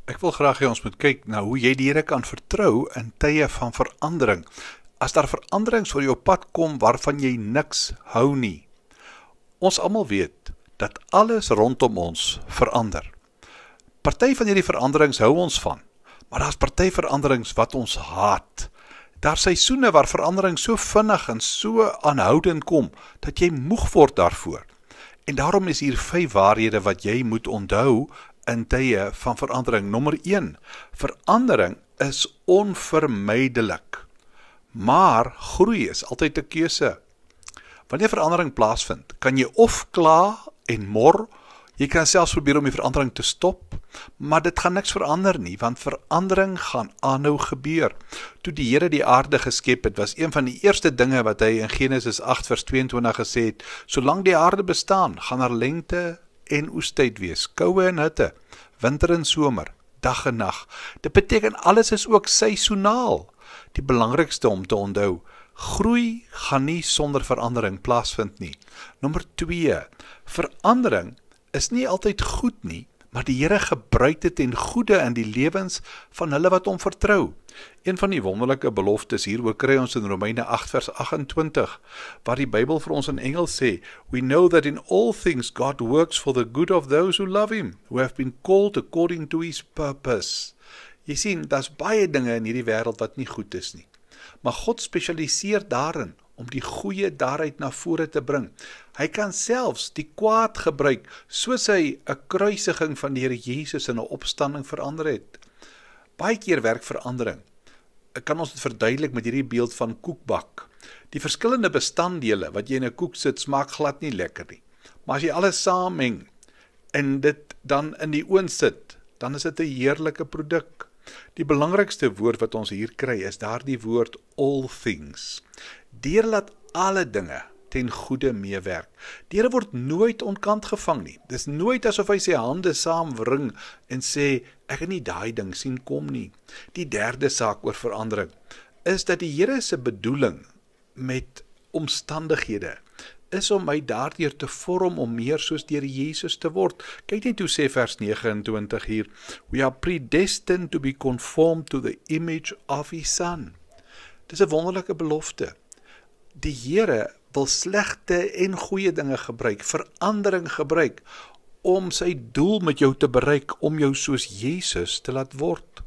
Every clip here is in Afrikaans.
Ek wil graag hê ons moet kyk na hoe jy die Here kan vertrou in tye van verandering. As daar veranderings voor jou pad kom waarvan jy niks hou nie. Ons almal weet dat alles rondom ons verander. Party van hierdie veranderings hou ons van, maar daar's party veranderings wat ons haat. Daar's seisoene waar verandering so vinnig en so aanhoudend kom, dat jy moeg word daarvoor. En daarom is hier 5 waarhede wat jy moet onthou in tye van verandering. Nommer 1, verandering is onvermydelik, maar groei is altyd 'n keuse. Wanneer verandering plaasvind, kan jy of kla en mor, jy kan selfs probeer om die verandering te stop, maar dit gaan niks verander nie, want verandering gaan aanhou gebeur. Toe die Here die aarde geskep het, was een van die eerste dinge wat hy in Genesis 8 vers 22 gesê het, solank die aarde bestaan, gaan daar lengte en oestyd wees, koue en hitte, winter en somer, dag en nag. Dit beteken alles is ook seisoonaal. Die belangrikste om te onthou, groei gaan nie sonder verandering plaasvind nie. Nommer 2, verandering is nie altyd goed nie, maar die Here gebruik dit ten goeie in die lewens van hulle wat hom vertrou. Een van die wonderlike beloftes hieroor kry ons in Romeine 8 vers 28, waar die Bybel vir ons in Engels sê, "We know that in all things God works for the good of those who love him, who have been called according to his purpose." Jy sien, daar's baie dinge in hierdie wêreld wat nie goed is nie. Maar God spesialiseer daarin om die goeie daaruit na vore te bring. Hy kan selfs die kwaad gebruik, soos hy 'n kruisiging van die Here Jesus in 'n opstanding verander het. Baie keer werk verandering. Kan ons dit verduidelik met hierdie beeld van koekbak. Die verskillende bestanddele wat jy in 'n koek sit, smaak glad nie lekker nie. Maar as jy alles saamheng en dit dan in die oond sit, dan is dit 'n heerlike produk. Die belangrikste woord wat ons hier kry is daardie woord all things. Deur laat alle dinge ten goeie meewerk. Die Here word nooit ontkant gevang nie. Dis nooit asof hy sy hande saamwring en sê, ek het nie daai ding sien kom nie. Die derde saak oor verandering is dat die Here se bedoeling met omstandighede is om my daardeur te vorm om meer soos die Here Jesus te word. Kyk net hoe sê vers 29 hier, we are predestined to be conformed to the image of his son. Dis 'n wonderlike belofte. Die Here wil slegte en goeie dinge gebruik, verandering gebruik, om sy doel met jou te bereik, om jou soos Jesus te laat word.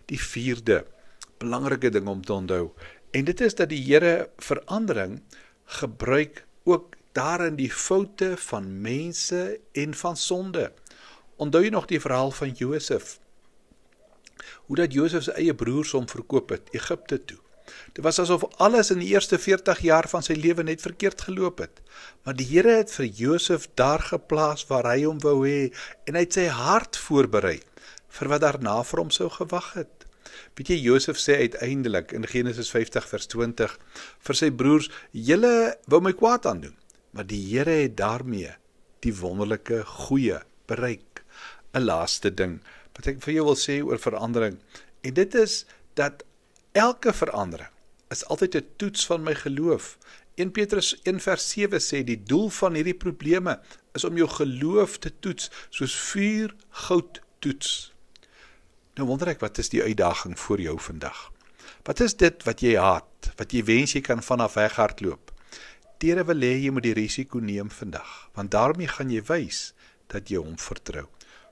Die 4de, belangrike ding om te onthou, en dit is dat die Here verandering gebruik ook daarin die foute van mense en van sonde. Onthou jy nog die verhaal van Josef? Hoe dat Josef sy eie broers hom verkoop het, Egipte toe. Dit was asof alles in die eerste 40 jaar van sy lewe net verkeerd geloop het. Maar die Here het vir Josef daar geplaas waar hy hom wou hê, en hy het sy hart voorberei vir wat daarna vir hom sou gewag het. Weet jy, Josef sê uiteindelik in Genesis 50 vers 20 vir sy broers, julle wou my kwaad aandoen, maar die Here het daarmee die wonderlike goeie bereik. 'n Laaste ding wat ek vir jou wil sê oor verandering, en dit is dat elke verandering is altyd 'n toets van my geloof. 1 Petrus 1 vers 7 sê, die doel van hierdie probleme is om jou geloof te toets, soos vuur goud toets. Nou wonder ek, wat is die uitdaging vir jou vandag? Wat is dit wat jy haat, wat jy wens jy kan vanaf weghardloop? Die Here wil hê jy moet die risiko neem vandag, want daarmee gaan jy wys dat jy hom vertrou.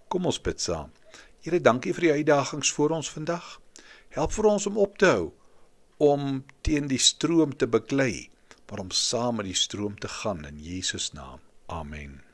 Kom ons bid saam. Here, dankie vir die uitdagings voor ons vandag. Help vir ons om op te hou, om teen die stroom te beklei, maar om saam met die stroom te gaan in Jesus naam. Amen.